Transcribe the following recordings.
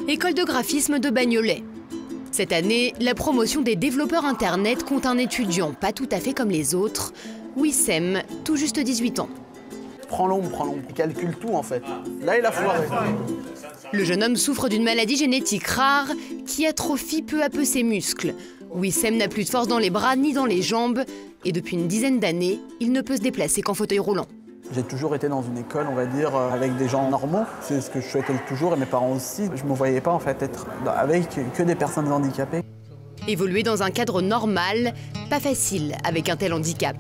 École de graphisme de Bagnolet. Cette année, la promotion des développeurs Internet compte un étudiant pas tout à fait comme les autres, Wissem, tout juste 18 ans. Prends l'ombre, il calcule tout en fait. Là, il a foiré. Le jeune homme souffre d'une maladie génétique rare qui atrophie peu à peu ses muscles. Wissem n'a plus de force dans les bras ni dans les jambes et depuis une dizaine d'années, il ne peut se déplacer qu'en fauteuil roulant. J'ai toujours été dans une école, on va dire, avec des gens normaux. C'est ce que je souhaitais toujours et mes parents aussi. Je ne me voyais pas en fait être avec que des personnes handicapées. Évoluer dans un cadre normal, pas facile avec un tel handicap.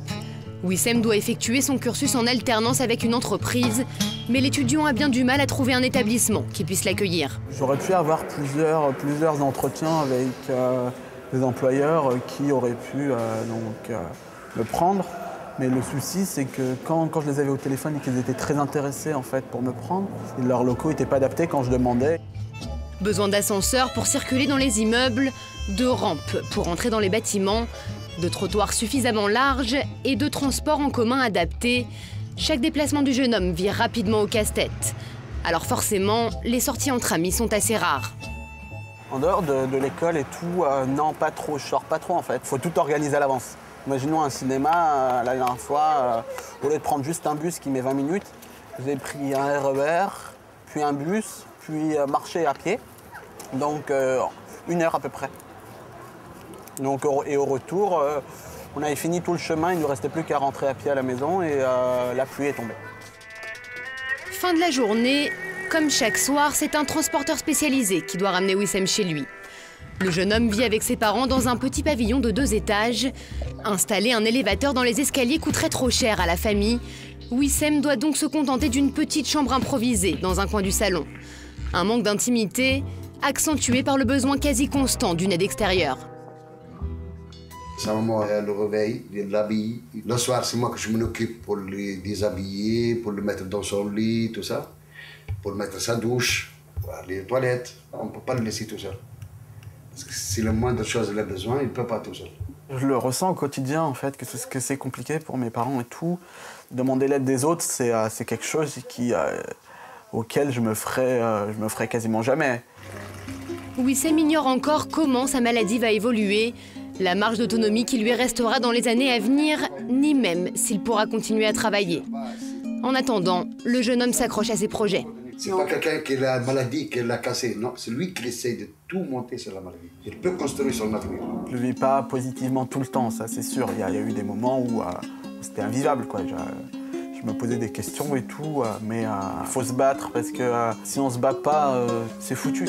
Wissem doit effectuer son cursus en alternance avec une entreprise, mais l'étudiant a bien du mal à trouver un établissement qui puisse l'accueillir. J'aurais pu avoir plusieurs entretiens avec des employeurs qui auraient pu me prendre. Mais le souci, c'est que quand je les avais au téléphone et qu'ils étaient très intéressés en fait, pour me prendre, leurs locaux n'étaient pas adaptés quand je demandais. Besoin d'ascenseurs pour circuler dans les immeubles, de rampes pour entrer dans les bâtiments, de trottoirs suffisamment larges et de transports en commun adaptés. Chaque déplacement du jeune homme vire rapidement au casse-tête. Alors forcément, les sorties entre amis sont assez rares. En dehors de l'école et tout, non, pas trop, je sors pas trop en fait. Faut tout organiser à l'avance. Imaginons un cinéma, la dernière fois, au lieu de prendre juste un bus qui met 20 minutes, j'ai pris un RER, puis un bus, puis marcher à pied. Donc 1 heure à peu près. Donc, et au retour, on avait fini tout le chemin, il ne nous restait plus qu'à rentrer à pied à la maison et la pluie est tombée. Fin de la journée, comme chaque soir, c'est un transporteur spécialisé qui doit ramener Wissem chez lui. Le jeune homme vit avec ses parents dans un petit pavillon de 2 étages. Installer un élévateur dans les escaliers coûterait trop cher à la famille. Wissem doit donc se contenter d'une petite chambre improvisée dans un coin du salon. Un manque d'intimité accentué par le besoin quasi constant d'une aide extérieure. Sa maman, elle le réveille, elle l'habille. Le soir, c'est moi que je m'en occupe pour le déshabiller, pour le mettre dans son lit, tout ça. Pour mettre sa douche, pour aller aux toilettes. On ne peut pas le laisser tout seul. Parce que si la moindre chose elle a besoin, il ne peut pas tout seul. Je le ressens au quotidien, en fait, que c'est compliqué pour mes parents et tout. Demander l'aide des autres, c'est quelque chose auquel je me ferais quasiment jamais. Wissem ignore encore comment sa maladie va évoluer, la marge d'autonomie qui lui restera dans les années à venir, ni même s'il pourra continuer à travailler. En attendant, le jeune homme s'accroche à ses projets. C'est pas quelqu'un qui a la maladie, qui l'a cassée, non. C'est lui qui essaie de tout monter sur la maladie. Il peut construire son avenir. Je ne vis pas positivement tout le temps, ça c'est sûr. Il y a eu des moments où c'était invivable, quoi. Je me posais des questions et tout, mais il faut se battre parce que si on se bat pas, c'est foutu.